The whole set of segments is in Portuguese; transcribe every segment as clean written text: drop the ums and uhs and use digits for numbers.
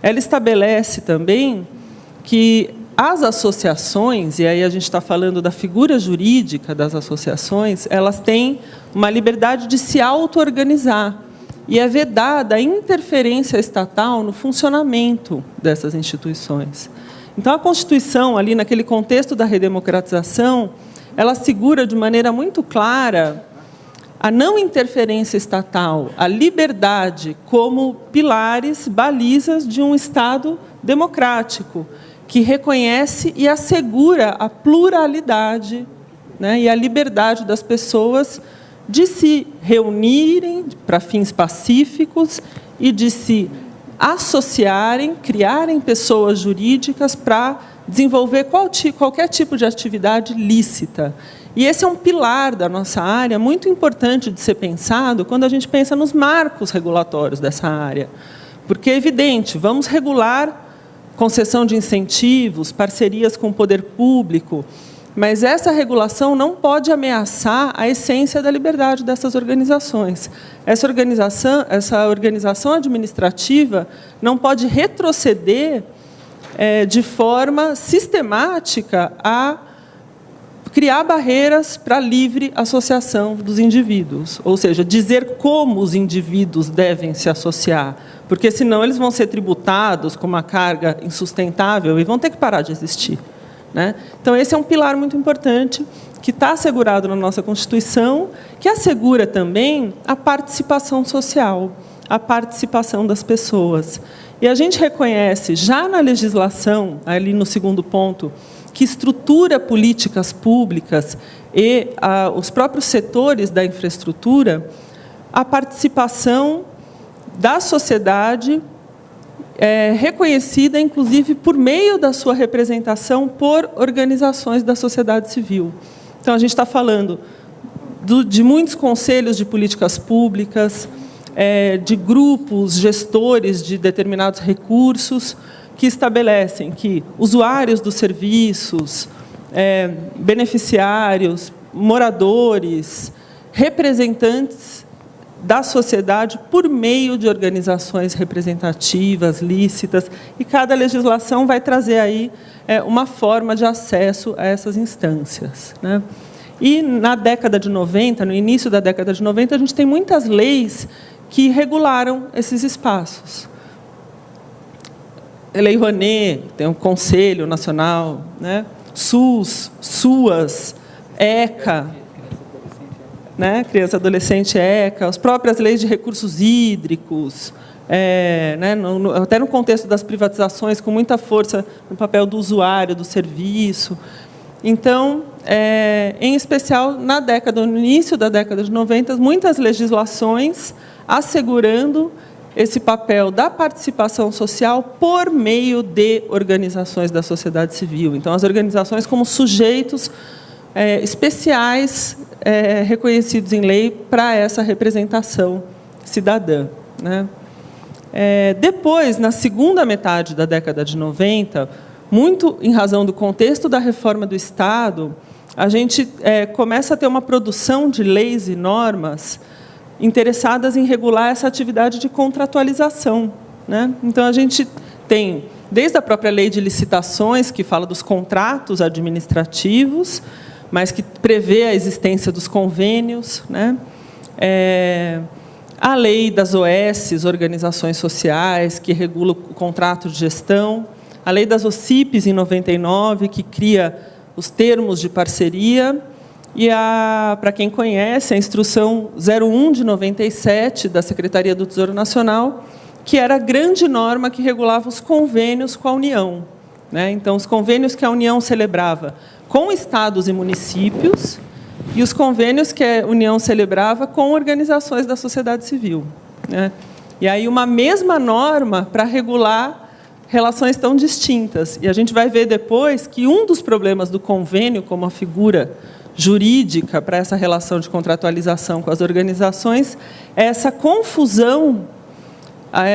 ela estabelece também que as associações, e aí a gente está falando da figura jurídica das associações, elas têm uma liberdade de se auto-organizar, e é vedada a interferência estatal no funcionamento dessas instituições. Então, a Constituição, ali naquele contexto da redemocratização, ela assegura de maneira muito clara a não interferência estatal, a liberdade como pilares, balizas de um Estado democrático, que reconhece e assegura a pluralidade, né, e a liberdade das pessoas de se reunirem para fins pacíficos e de se associarem, criarem pessoas jurídicas para desenvolver qualquer tipo de atividade lícita. E esse é um pilar da nossa área muito importante de ser pensado quando a gente pensa nos marcos regulatórios dessa área. Porque é evidente, vamos regular concessão de incentivos, parcerias com o poder público, mas essa regulação não pode ameaçar a essência da liberdade dessas organizações. Essa organização administrativa não pode retroceder de forma sistemática a criar barreiras para a livre associação dos indivíduos, ou seja, dizer como os indivíduos devem se associar, porque senão eles vão ser tributados com uma carga insustentável e vão ter que parar de existir, né? Então, esse é um pilar muito importante que está assegurado na nossa Constituição, que assegura também a participação social, a participação das pessoas. E a gente reconhece, já na legislação, ali no segundo ponto, que estrutura políticas públicas e os próprios setores da infraestrutura, a participação da sociedade reconhecida, inclusive, por meio da sua representação por organizações da sociedade civil. Então, a gente está falando de muitos conselhos de políticas públicas, de grupos gestores de determinados recursos, que estabelecem que usuários dos serviços, beneficiários, moradores, representantes da sociedade por meio de organizações representativas, lícitas, e cada legislação vai trazer aí uma forma de acesso a essas instâncias, né? E na década de 90, no início da década de 90, a gente tem muitas leis que regularam esses espaços. Lei Rouanet, tem o Conselho Nacional, né? SUS, SUAS, ECA, né? Criança, Adolescente, ECA, as próprias leis de recursos hídricos, né? Até no contexto das privatizações, com muita força no papel do usuário, do serviço. Então, em especial, no início da década de 90, muitas legislações assegurando esse papel da participação social por meio de organizações da sociedade civil. Então, as organizações como sujeitos especiais reconhecidos em lei para essa representação cidadã, né? Depois, na segunda metade da década de 90, muito em razão do contexto da reforma do Estado, a gente começa a ter uma produção de leis e normas interessadas em regular essa atividade de contratualização, né? Então, a gente tem, desde a própria lei de licitações, que fala dos contratos administrativos, mas que prevê a existência dos convênios, né? A lei das OS, organizações sociais, que regula o contrato de gestão, a lei das OCIPs, em 99, que cria os termos de parceria, e, para quem conhece, a Instrução 01 de 97, da Secretaria do Tesouro Nacional, que era a grande norma que regulava os convênios com a União, né? Então, os convênios que a União celebrava com estados e municípios, e os convênios que a União celebrava com organizações da sociedade civil, né? E aí uma mesma norma para regular relações tão distintas. E a gente vai ver depois que um dos problemas do convênio, como a figura jurídica para essa relação de contratualização com as organizações, é essa confusão,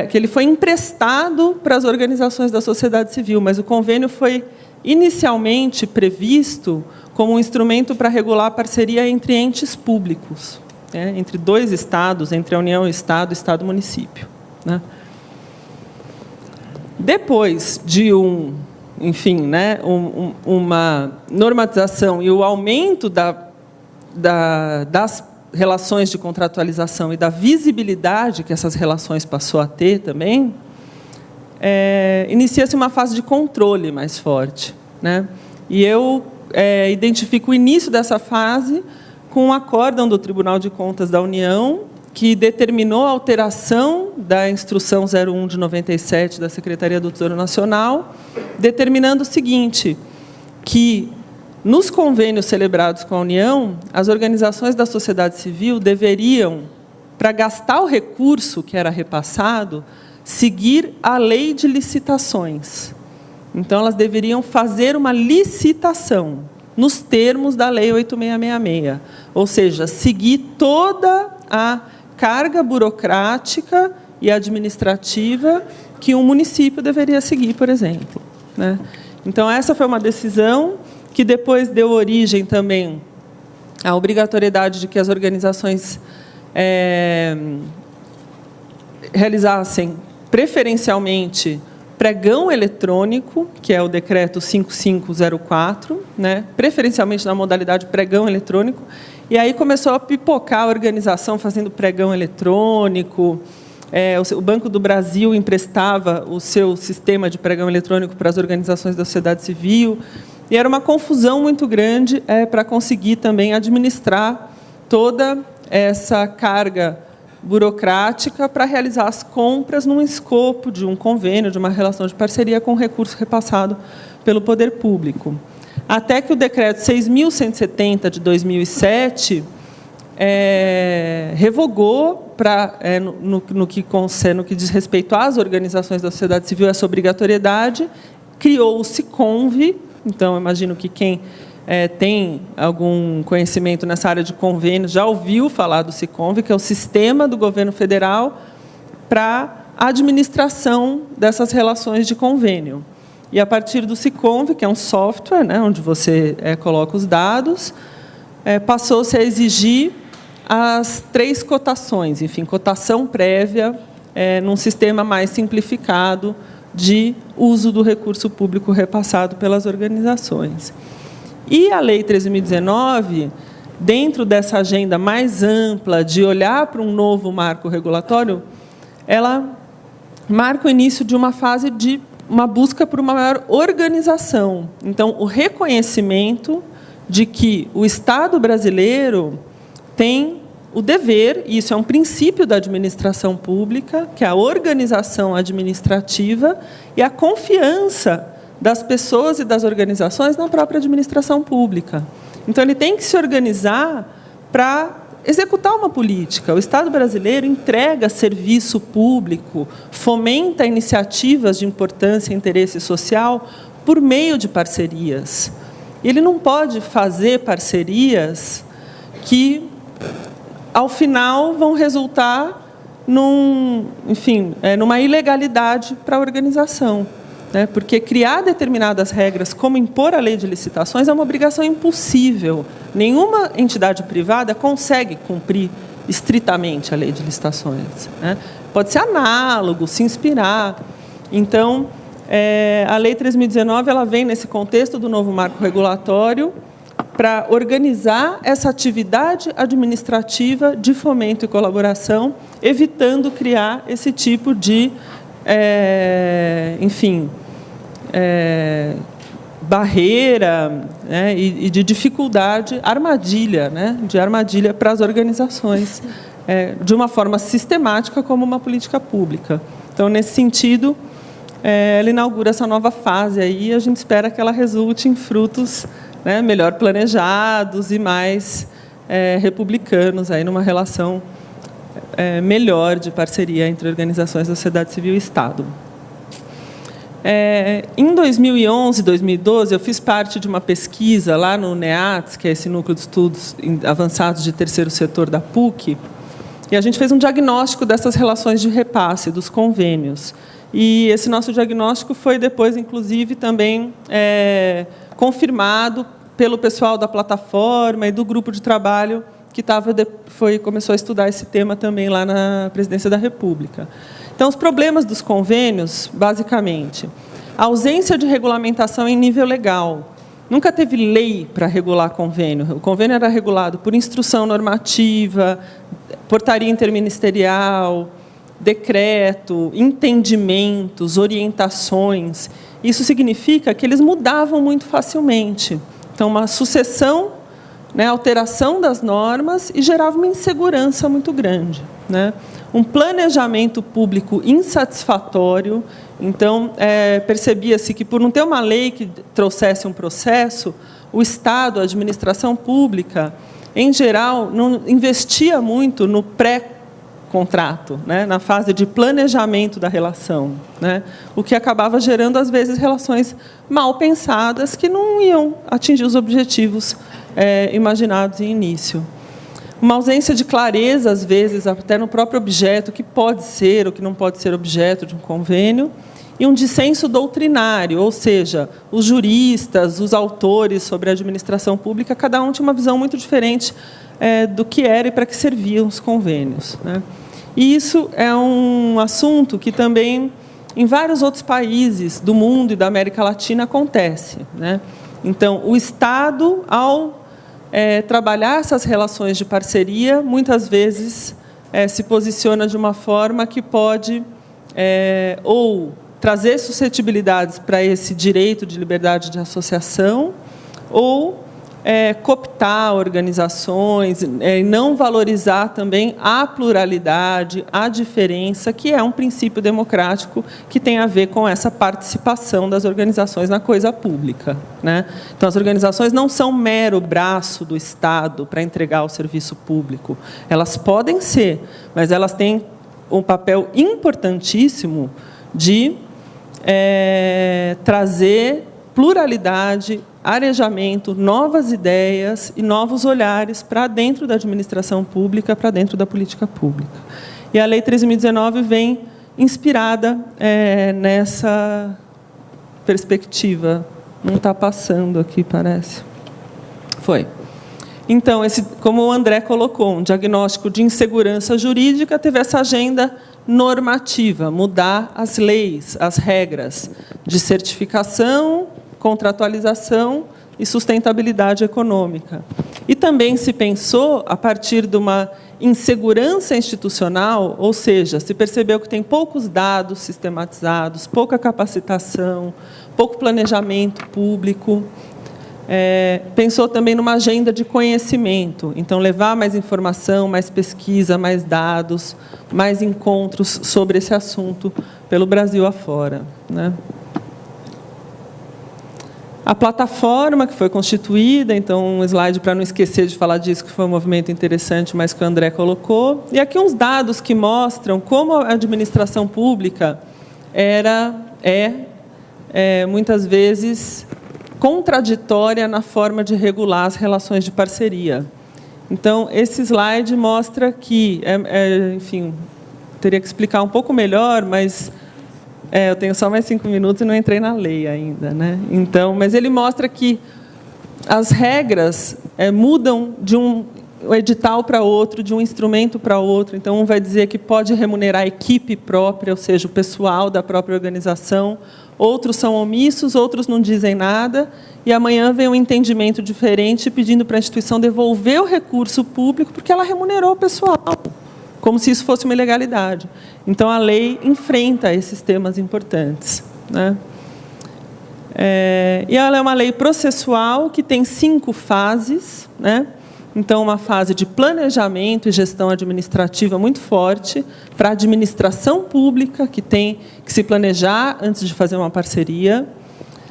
que ele foi emprestado para as organizações da sociedade civil, mas o convênio foi inicialmente previsto como um instrumento para regular a parceria entre entes públicos, né? Entre dois estados, entre a União e Estado, Estado e município, né? Depois de enfim, né, uma normatização e o aumento das relações de contratualização e da visibilidade que essas relações passou a ter também, inicia-se uma fase de controle mais forte, né? E eu identifico o início dessa fase com um acórdão do Tribunal de Contas da União, que determinou a alteração da Instrução 01 de 97 da Secretaria do Tesouro Nacional, determinando o seguinte, que nos convênios celebrados com a União, as organizações da sociedade civil deveriam, para gastar o recurso que era repassado, seguir a lei de licitações. Então, elas deveriam fazer uma licitação nos termos da Lei 8666, ou seja, seguir toda a carga burocrática e administrativa que um município deveria seguir, por exemplo, né? Então, essa foi uma decisão que depois deu origem também à obrigatoriedade de que as organizações realizassem preferencialmente pregão eletrônico, que é o decreto 5504, né? Preferencialmente na modalidade pregão eletrônico, e aí começou a pipocar a organização fazendo pregão eletrônico. O Banco do Brasil emprestava o seu sistema de pregão eletrônico para as organizações da sociedade civil, e era uma confusão muito grande para conseguir também administrar toda essa carga burocrática para realizar as compras num escopo de um convênio, de uma relação de parceria com recurso repassado pelo poder público. Até que o decreto 6.170 de 2007 revogou, no que diz respeito às organizações da sociedade civil, essa obrigatoriedade, criou o SICONV. Então, eu imagino que quem tem algum conhecimento nessa área de convênios já ouviu falar do SICONV, que é o Sistema do Governo Federal para a administração dessas relações de convênio. E, a partir do SICONV, que é um software, né, onde você coloca os dados, passou-se a exigir as 3 cotações, enfim, cotação prévia, num sistema mais simplificado de uso do recurso público repassado pelas organizações. E a Lei 13.019, dentro dessa agenda mais ampla de olhar para um novo marco regulatório, ela marca o início de uma fase de uma busca por uma maior organização. Então, o reconhecimento de que o Estado brasileiro tem o dever, e isso é um princípio da administração pública, que é a organização administrativa e a confiança das pessoas e das organizações na própria administração pública. Então, ele tem que se organizar para executar uma política. O Estado brasileiro entrega serviço público, fomenta iniciativas de importância e interesse social por meio de parcerias. Ele não pode fazer parcerias que, ao final, vão resultar numa ilegalidade para a organização, né? Porque criar determinadas regras, como impor a lei de licitações, é uma obrigação impossível. Nenhuma entidade privada consegue cumprir estritamente a lei de licitações, né? Pode ser análogo, se inspirar. Então, a Lei 3.019 ela vem nesse contexto do novo marco regulatório para organizar essa atividade administrativa de fomento e colaboração, evitando criar esse tipo de, barreira, né, e de dificuldade, armadilha, né, de armadilha para as organizações, de uma forma sistemática como uma política pública. Então, nesse sentido, ela inaugura essa nova fase aí, e a gente espera que ela resulte em frutos, né, melhor planejados e mais republicanos, aí numa relação melhor de parceria entre organizações da sociedade civil e Estado. Em 2011, 2012, eu fiz parte de uma pesquisa lá no NEATS, que é esse núcleo de estudos avançados de terceiro setor da PUC, e a gente fez um diagnóstico dessas relações de repasse, dos convênios. E esse nosso diagnóstico foi depois, inclusive, também confirmado pelo pessoal da plataforma e do grupo de trabalho que que começou a estudar esse tema também lá na Presidência da República. Então, os problemas dos convênios, basicamente, a ausência de regulamentação em nível legal. Nunca teve lei para regular convênio. O convênio era regulado por instrução normativa, portaria interministerial, decreto, entendimentos, orientações. Isso significa que eles mudavam muito facilmente. Então, uma sucessão, alteração das normas e gerava uma insegurança muito grande. Um planejamento público insatisfatório. Então, percebia-se que, por não ter uma lei que trouxesse um processo, o Estado, a administração pública, em geral, não investia muito no pré-contrato, na fase de planejamento da relação, o que acabava gerando, às vezes, relações mal pensadas que não iam atingir os objetivos imaginados em início. Uma ausência de clareza, às vezes, até no próprio objeto, o que pode ser ou que não pode ser objeto de um convênio, e um dissenso doutrinário, ou seja, os juristas, os autores sobre a administração pública, cada um tinha uma visão muito diferente do que era e para que serviam os convênios. E isso é um assunto que também, em vários outros países do mundo e da América Latina, acontece. Então, o Estado, ao trabalhar essas relações de parceria, muitas vezes se posiciona de uma forma que pode ou trazer suscetibilidades para esse direito de liberdade de associação, ou cooptar organizações, e não valorizar também a pluralidade, a diferença, que é um princípio democrático que tem a ver com essa participação das organizações na coisa pública. Então, as organizações não são mero braço do Estado para entregar o serviço público. Elas podem ser, mas elas têm um papel importantíssimo de trazer pluralidade, arejamento, novas ideias e novos olhares para dentro da administração pública, para dentro da política pública. E a Lei 13.019 vem inspirada nessa perspectiva. Não está passando aqui, parece. Foi. Então, como o André colocou, um diagnóstico de insegurança jurídica, teve essa agenda normativa, mudar as leis, as regras de certificação, contratualização e sustentabilidade econômica. E também se pensou, a partir de uma insegurança institucional, ou seja, se percebeu que tem poucos dados sistematizados, pouca capacitação, pouco planejamento público. Pensou também numa agenda de conhecimento, então levar mais informação, mais pesquisa, mais dados, mais encontros sobre esse assunto pelo Brasil afora. A plataforma que foi constituída, então um slide para não esquecer de falar disso, que foi um movimento interessante, mas que o André colocou. E aqui uns dados que mostram como a administração pública muitas vezes contraditória na forma de regular as relações de parceria. Então, esse slide mostra que, enfim, teria que explicar um pouco melhor, mas eu tenho só mais 5 minutos e não entrei na lei ainda, Então, mas ele mostra que as regras mudam de um edital para outro, de um instrumento para outro. Então, um vai dizer que pode remunerar a equipe própria, ou seja, o pessoal da própria organização. Outros são omissos, outros não dizem nada, e amanhã vem um entendimento diferente pedindo para a instituição devolver o recurso público porque ela remunerou o pessoal, como se isso fosse uma ilegalidade. Então, a lei enfrenta esses temas importantes. E ela é uma lei processual que tem 5 fases. Então, uma fase de planejamento e gestão administrativa muito forte para a administração pública, que tem que se planejar antes de fazer uma parceria.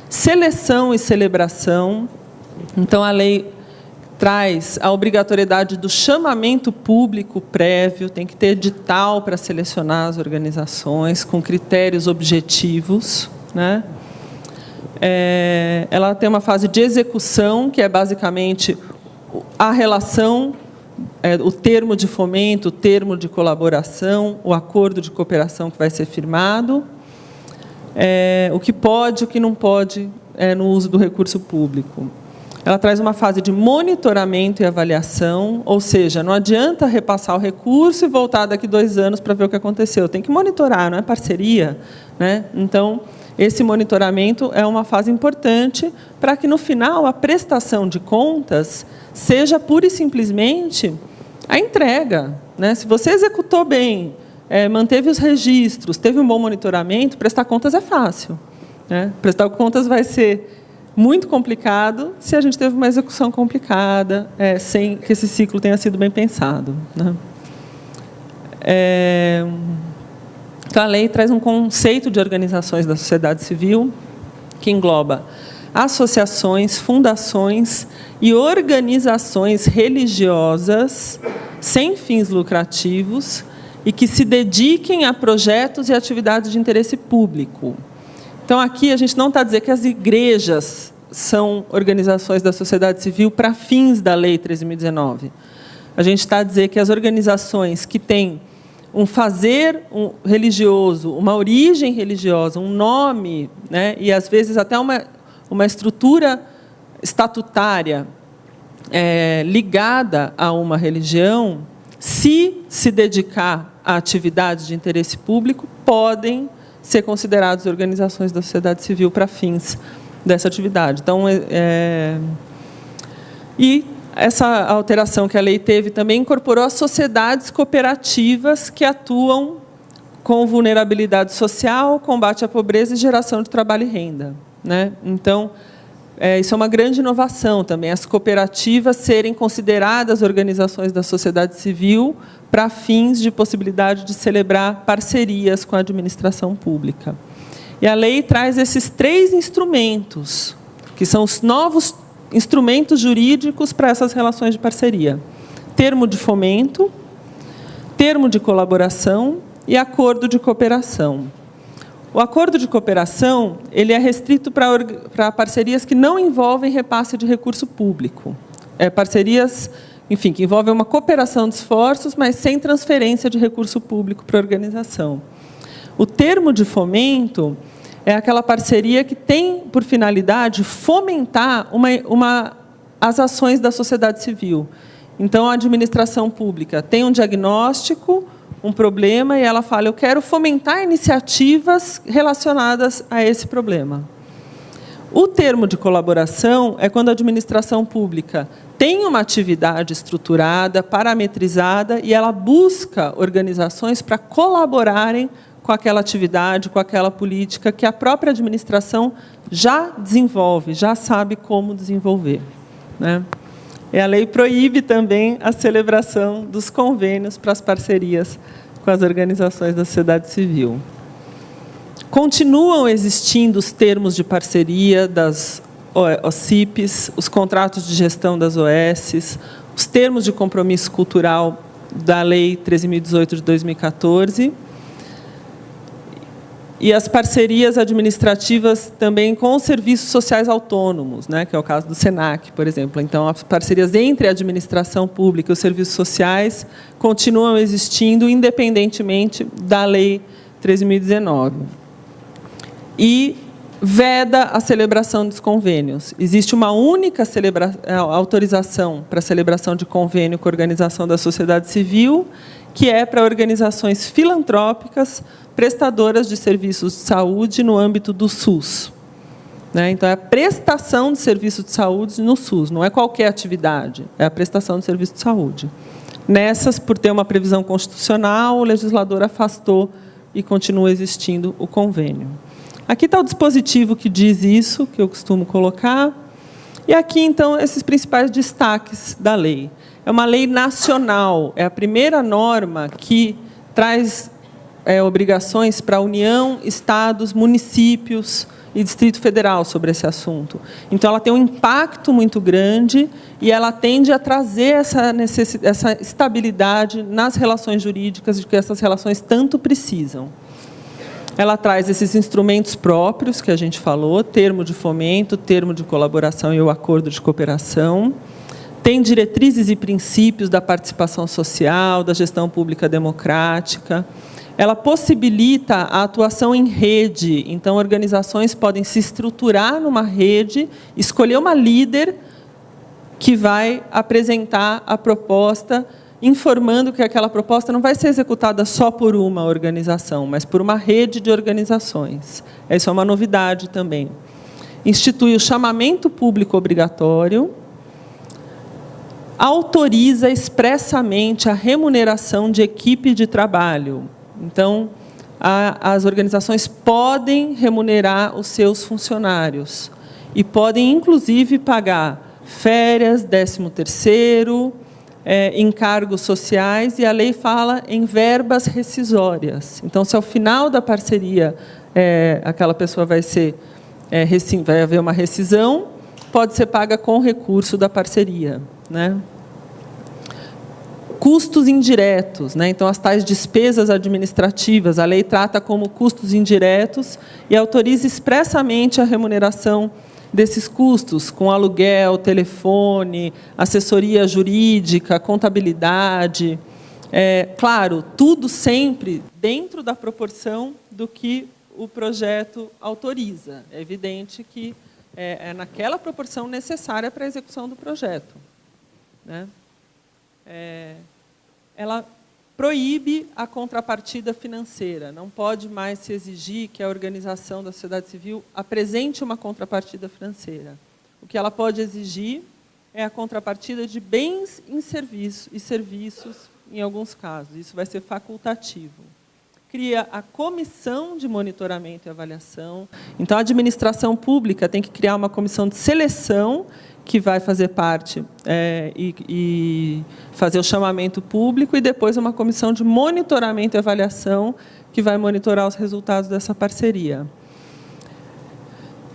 Seleção e celebração. Então, a lei traz a obrigatoriedade do chamamento público prévio, tem que ter edital para selecionar as organizações, com critérios objetivos. Ela tem uma fase de execução, que é basicamente a relação, o termo de fomento, o termo de colaboração, o acordo de cooperação que vai ser firmado, o que pode, o que não pode no uso do recurso público. Ela traz uma fase de monitoramento e avaliação, ou seja, não adianta repassar o recurso e voltar daqui 2 anos para ver o que aconteceu. Tem que monitorar, não é parceria, né? Então, esse monitoramento é uma fase importante para que, no final, a prestação de contas seja pura e simplesmente a entrega, né? Se você executou bem, manteve os registros, teve um bom monitoramento, prestar contas é fácil, né? Prestar contas vai ser muito complicado se a gente teve uma execução complicada, sem que esse ciclo tenha sido bem pensado, né? Então, a lei traz um conceito de organizações da sociedade civil que engloba associações, fundações e organizações religiosas sem fins lucrativos e que se dediquem a projetos e atividades de interesse público. Então, aqui a gente não está dizendo que as igrejas são organizações da sociedade civil para fins da Lei 13.019. A gente está a dizer que as organizações que têm um fazer religioso, uma origem religiosa, um nome, né, e, às vezes, até uma estrutura estatutária ligada a uma religião, se dedicar a atividades de interesse público, podem ser consideradas organizações da sociedade civil para fins dessa atividade. Então, e essa alteração que a lei teve também incorporou as sociedades cooperativas que atuam com vulnerabilidade social, combate à pobreza e geração de trabalho e renda, né? Então, isso é uma grande inovação também, as cooperativas serem consideradas organizações da sociedade civil para fins de possibilidade de celebrar parcerias com a administração pública. E a lei traz esses 3 instrumentos, que são os novos instrumentos jurídicos para essas relações de parceria: termo de fomento, termo de colaboração e acordo de cooperação. O acordo de cooperação ele é restrito para parcerias que não envolvem repasse de recurso público. Parcerias, enfim, que envolvem uma cooperação de esforços, mas sem transferência de recurso público para a organização. O termo de fomento é aquela parceria que tem por finalidade fomentar as ações da sociedade civil. Então, a administração pública tem um diagnóstico, um problema, e ela fala: eu quero fomentar iniciativas relacionadas a esse problema. O termo de colaboração é quando a administração pública tem uma atividade estruturada, parametrizada, e ela busca organizações para colaborarem com aquela atividade, com aquela política que a própria administração já desenvolve, já sabe como desenvolver, né? E a lei proíbe também a celebração dos convênios para as parcerias com as organizações da sociedade civil. Continuam existindo os termos de parceria das OCIPs, os contratos de gestão das OS, os termos de compromisso cultural da Lei 13.018 de 2014, e as parcerias administrativas também com os serviços sociais autônomos, né, que é o caso do SENAC, por exemplo. Então, as parcerias entre a administração pública e os serviços sociais continuam existindo independentemente da Lei 13.019. E veda a celebração dos convênios. Existe uma única autorização para a celebração de convênio com a organização da sociedade civil, que é para organizações filantrópicas prestadoras de serviços de saúde no âmbito do SUS. Né? Então, é a prestação de serviço de saúde no SUS, não é qualquer atividade, é a prestação de serviço de saúde. Nessas, por ter uma previsão constitucional, o legislador afastou e continua existindo o convênio. Aqui está o dispositivo que diz isso, que eu costumo colocar. E aqui, então, esses principais destaques da lei. É uma lei nacional, é a primeira norma que traz obrigações para a União, estados, municípios e Distrito Federal sobre esse assunto. Então, ela tem um impacto muito grande e ela tende a trazer essa estabilidade nas relações jurídicas de que essas relações tanto precisam. Ela traz esses instrumentos próprios que a gente falou, termo de fomento, termo de colaboração e o acordo de cooperação. Tem diretrizes e princípios da participação social, da gestão pública democrática. Ela possibilita a atuação em rede. Então, organizações podem se estruturar numa rede, escolher uma líder que vai apresentar a proposta, informando que aquela proposta não vai ser executada só por uma organização, mas por uma rede de organizações. Essa é uma novidade também. Institui o chamamento público obrigatório, autoriza expressamente a remuneração de equipe de trabalho. Então, as organizações podem remunerar os seus funcionários e podem, inclusive, pagar férias, 13º, encargos sociais, e a lei fala em verbas rescisórias. Então, se ao final da parceria aquela pessoa vai haver uma rescisão, pode ser paga com recurso da parceria, né? Custos indiretos, né? Então, as tais despesas administrativas, a lei trata como custos indiretos e autoriza expressamente a remuneração desses custos, com aluguel, telefone, assessoria jurídica, contabilidade. Claro, tudo sempre dentro da proporção do que o projeto autoriza. É evidente que é naquela proporção necessária para a execução do projeto, né? Ela proíbe a contrapartida financeira. Não pode mais se exigir que a organização da sociedade civil apresente uma contrapartida financeira. O que ela pode exigir é a contrapartida de bens e serviços, em alguns casos. Isso vai ser facultativo. Cria a comissão de monitoramento e avaliação. Então, a administração pública tem que criar uma comissão de seleção que vai fazer parte e fazer o chamamento público, e depois uma comissão de monitoramento e avaliação que vai monitorar os resultados dessa parceria.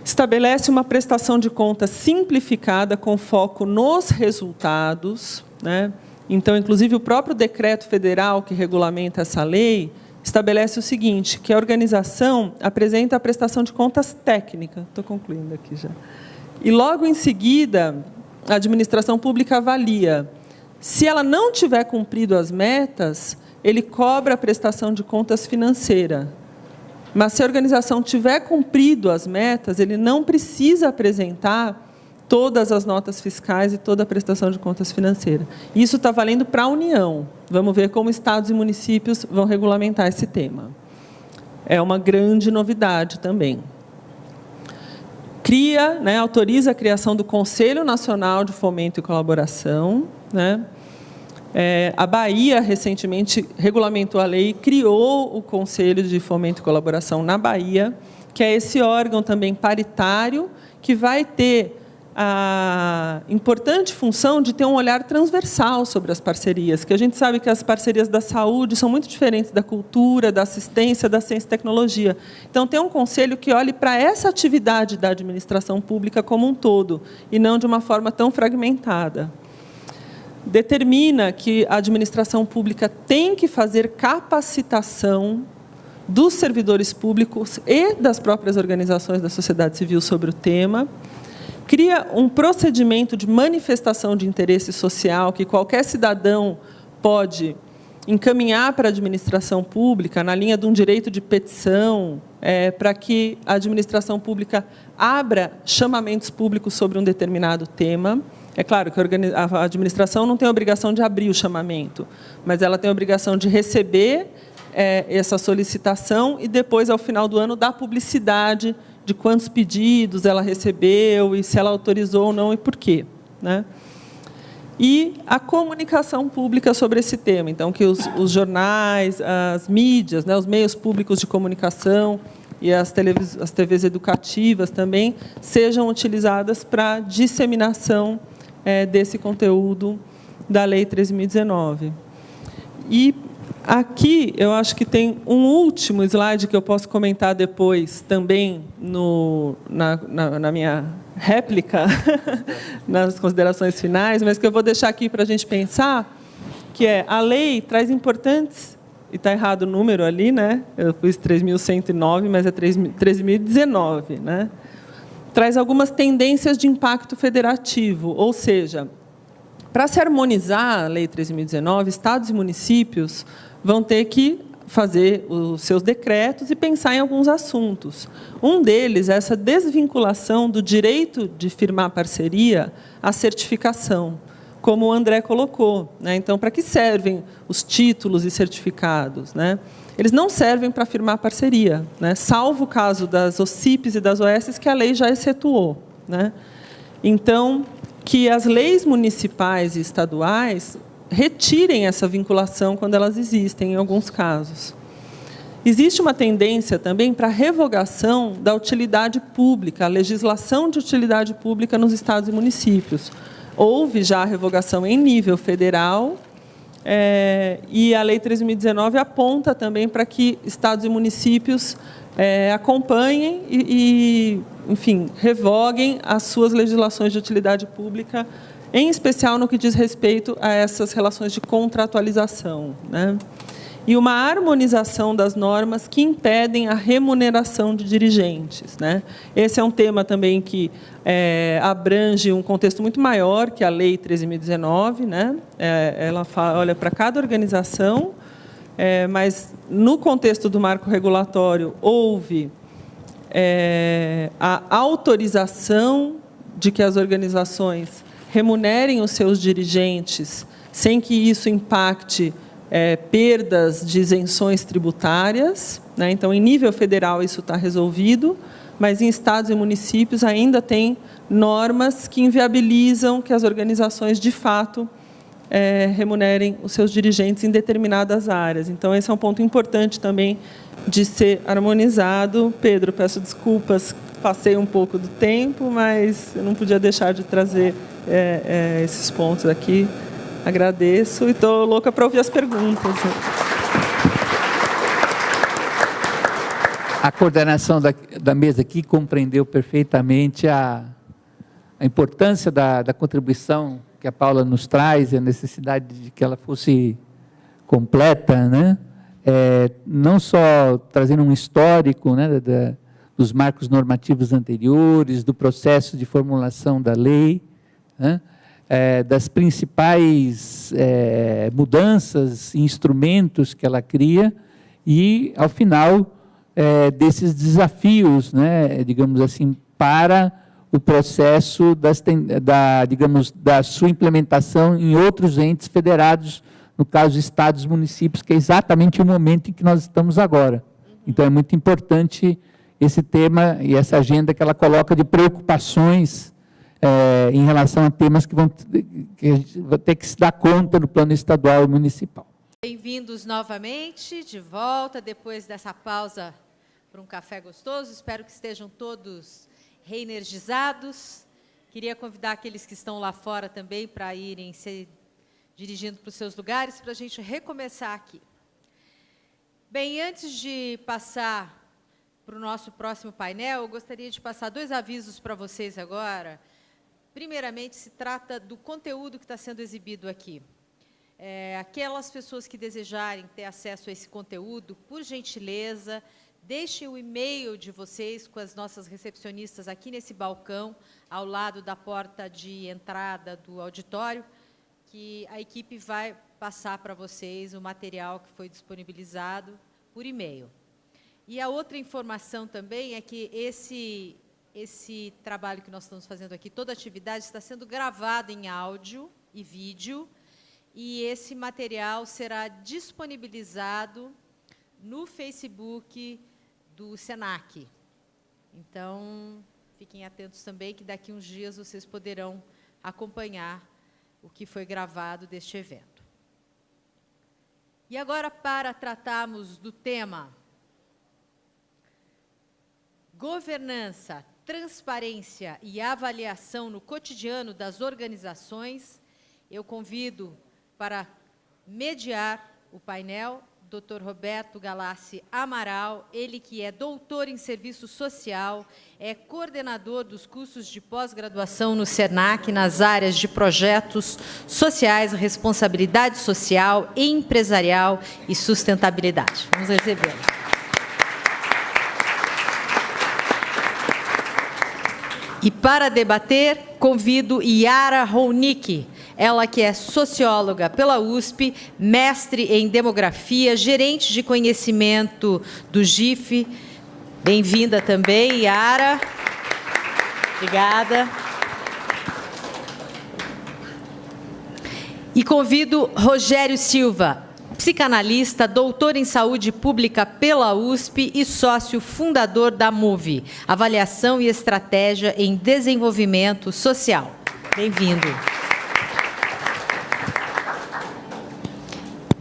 Estabelece uma prestação de contas simplificada com foco nos resultados, né? Então, inclusive, o próprio decreto federal que regulamenta essa lei estabelece o seguinte, que a organização apresenta a prestação de contas técnica. Estou concluindo aqui já. E, logo em seguida, a administração pública avalia. Se ela não tiver cumprido as metas, ele cobra a prestação de contas financeira. Mas, se a organização tiver cumprido as metas, ele não precisa apresentar todas as notas fiscais e toda a prestação de contas financeira. Isso está valendo para a União. Vamos ver como estados e municípios vão regulamentar esse tema. É uma grande novidade também. Cria, né, autoriza a criação do Conselho Nacional de Fomento e Colaboração, né? A Bahia, recentemente, regulamentou a lei, criou o Conselho de Fomento e Colaboração na Bahia, que é esse órgão também paritário, que vai ter a importante função de ter um olhar transversal sobre as parcerias, que a gente sabe que as parcerias da saúde são muito diferentes da cultura, da assistência, da ciência e tecnologia. Então, tem um conselho que olhe para essa atividade da administração pública como um todo, e não de uma forma tão fragmentada. Determina que a administração pública tem que fazer capacitação dos servidores públicos e das próprias organizações da sociedade civil sobre o tema. Cria um procedimento de manifestação de interesse social que qualquer cidadão pode encaminhar para a administração pública, na linha de um direito de petição, para que a administração pública abra chamamentos públicos sobre um determinado tema. É claro que a administração não tem a obrigação de abrir o chamamento, mas ela tem a obrigação de receber essa solicitação e depois, ao final do ano, dar publicidade de quantos pedidos ela recebeu e se ela autorizou ou não e por quê, né? E a comunicação pública sobre esse tema. Então, que os jornais, as mídias, né, os meios públicos de comunicação e as TVs educativas também sejam utilizadas para disseminação desse conteúdo da Lei 13.019. E aqui, eu acho que tem um último slide que eu posso comentar depois, também na minha réplica, nas considerações finais, mas que eu vou deixar aqui para a gente pensar, que a lei traz importantes, e está errado o número ali, né? Eu pus 3.109, mas é 13.019, né? Traz algumas tendências de impacto federativo, ou seja, para se harmonizar a Lei 13.019, estados e municípios vão ter que fazer os seus decretos e pensar em alguns assuntos. Um deles é essa desvinculação do direito de firmar parceria à certificação, como o André colocou, né? Então, para que servem os títulos e certificados, né? Eles não servem para firmar parceria, né? Salvo o caso das OCIPs e das OS, que a lei já excetuou, né? Então, que as leis municipais e estaduais retirem essa vinculação quando elas existem, em alguns casos. Existe uma tendência também para a revogação da utilidade pública, a legislação de utilidade pública nos estados e municípios. Houve já a revogação em nível federal, e a Lei 3.019 aponta também para que estados e municípios acompanhem e, enfim, revoguem as suas legislações de utilidade pública, em especial no que diz respeito a essas relações de contratualização, né? E uma harmonização das normas que impedem a remuneração de dirigentes, né? Esse é um tema também que abrange um contexto muito maior que a Lei 13.019, né? Ela olha para cada organização, mas no contexto do marco regulatório houve a autorização de que as organizações remunerem os seus dirigentes sem que isso impacte perdas de isenções tributárias, né? Então, em nível federal, isso está resolvido, mas em estados e municípios ainda tem normas que inviabilizam que as organizações, de fato, remunerem os seus dirigentes em determinadas áreas. Então, esse é um ponto importante também de ser harmonizado. Pedro, peço desculpas, passei um pouco do tempo, mas eu não podia deixar de trazer esses pontos aqui. Agradeço e estou louca para ouvir as perguntas. A coordenação da mesa aqui compreendeu perfeitamente a importância da contribuição que a Paula nos traz, a necessidade de que ela fosse completa, né? Não só trazendo um histórico, né, dos marcos normativos anteriores, do processo de formulação da lei, né? Das principais mudanças e instrumentos que ela cria e, ao final, desses desafios, né, digamos assim, para o processo da sua implementação em outros entes federados, no caso, estados e municípios, que é exatamente o momento em que nós estamos agora. Então, é muito importante esse tema e essa agenda que ela coloca de preocupações em relação a temas que a gente vai ter que se dar conta no plano estadual e municipal. Bem-vindos novamente, de volta, depois dessa pausa para um café gostoso. Espero que estejam todos reenergizados. Queria convidar aqueles que estão lá fora também para irem se dirigindo para os seus lugares, para a gente recomeçar aqui. Bem, antes de passar para o nosso próximo painel, eu gostaria de passar 2 avisos para vocês agora. Primeiramente, se trata do conteúdo que está sendo exibido aqui. Aquelas pessoas que desejarem ter acesso a esse conteúdo, por gentileza, deixem o e-mail de vocês com as nossas recepcionistas aqui nesse balcão, ao lado da porta de entrada do auditório, que a equipe vai passar para vocês o material que foi disponibilizado por e-mail. E a outra informação também é que esse trabalho que nós estamos fazendo aqui, toda a atividade está sendo gravada em áudio e vídeo, e esse material será disponibilizado no Facebook do SENAC. Então, fiquem atentos também, que daqui a uns dias vocês poderão acompanhar o que foi gravado deste evento. E agora, para tratarmos do tema governança, transparência e avaliação no cotidiano das organizações, eu convido para mediar o painel Dr. Roberto Galassi Amaral, ele que é doutor em serviço social, é coordenador dos cursos de pós-graduação no SENAC, nas áreas de projetos sociais, responsabilidade social, empresarial e sustentabilidade. Vamos recebê-lo. E para debater, convido Yara Rounik. Ela que é socióloga pela USP, mestre em demografia, gerente de conhecimento do GIF. Bem-vinda também, Yara. Obrigada. E convido Rogério Silva, psicanalista, doutor em saúde pública pela USP e sócio fundador da MOVE, Avaliação e Estratégia em Desenvolvimento Social. Bem-vindo.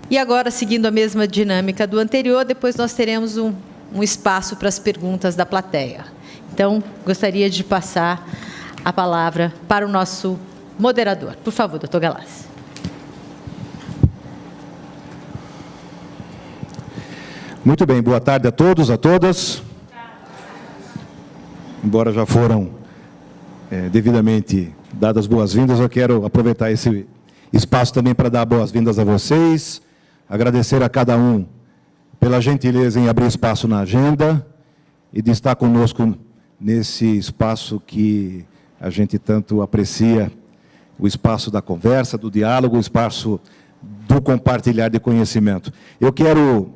E agora, seguindo a mesma dinâmica do anterior, depois nós teremos um espaço para as perguntas da plateia. Então, gostaria de passar a palavra para o nosso moderador. Por favor, doutor Galassi. Muito bem, boa tarde a todos, a todas. Embora já foram devidamente dadas boas-vindas, eu quero aproveitar esse espaço também para dar boas-vindas a vocês, agradecer a cada um pela gentileza em abrir espaço na agenda e de estar conosco nesse espaço que a gente tanto aprecia, o espaço da conversa, do diálogo, o espaço do compartilhar de conhecimento. Eu quero,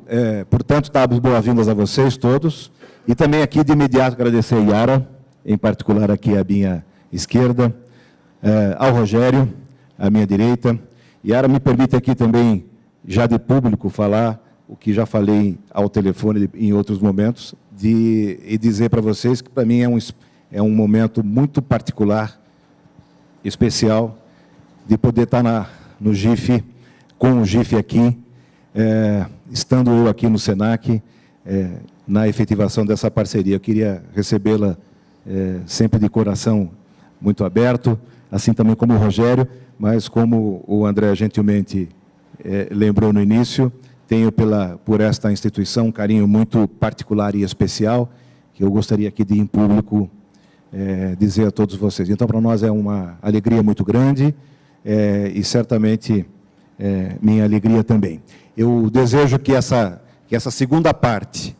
portanto, dar as boas-vindas a vocês todos e também aqui de imediato agradecer a Yara, em particular aqui à minha esquerda, ao Rogério, à minha direita. Yara, me permite aqui também, já de público, falar o que já falei ao telefone em outros momentos, e dizer para vocês que, para mim, é um momento muito particular, especial, de poder estar no GIF, com o GIF aqui, estando eu aqui no SENAC, na efetivação dessa parceria. Eu queria recebê-la sempre de coração muito aberto, assim também como o Rogério, mas como o André gentilmente lembrou no início, tenho por esta instituição um carinho muito particular e especial, que eu gostaria aqui de, em público, dizer a todos vocês. Então, para nós é uma alegria muito grande e certamente minha alegria também. Eu desejo que essa segunda parte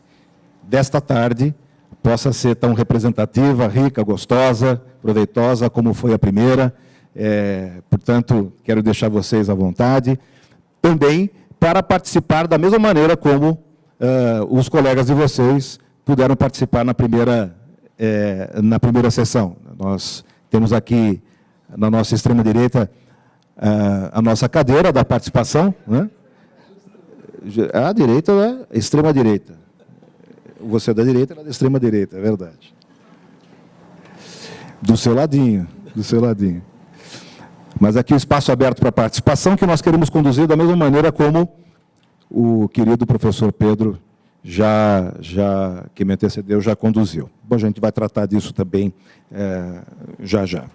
desta tarde possa ser tão representativa, rica, gostosa, proveitosa como foi a primeira. Portanto, quero deixar vocês à vontade. Também para participar da mesma maneira como os colegas de vocês puderam participar na primeira sessão. Nós temos aqui, na nossa extrema-direita, a nossa cadeira da participação, né? A direita da extrema-direita. Você é da direita, ela é da extrema-direita, é verdade. Do seu ladinho, do seu ladinho. Mas aqui o espaço aberto para participação, que nós queremos conduzir da mesma maneira como o querido professor Pedro, que me antecedeu, já conduziu. Bom, a gente vai tratar disso também já.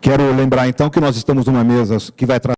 Quero lembrar, então, que nós estamos numa mesa que vai tratar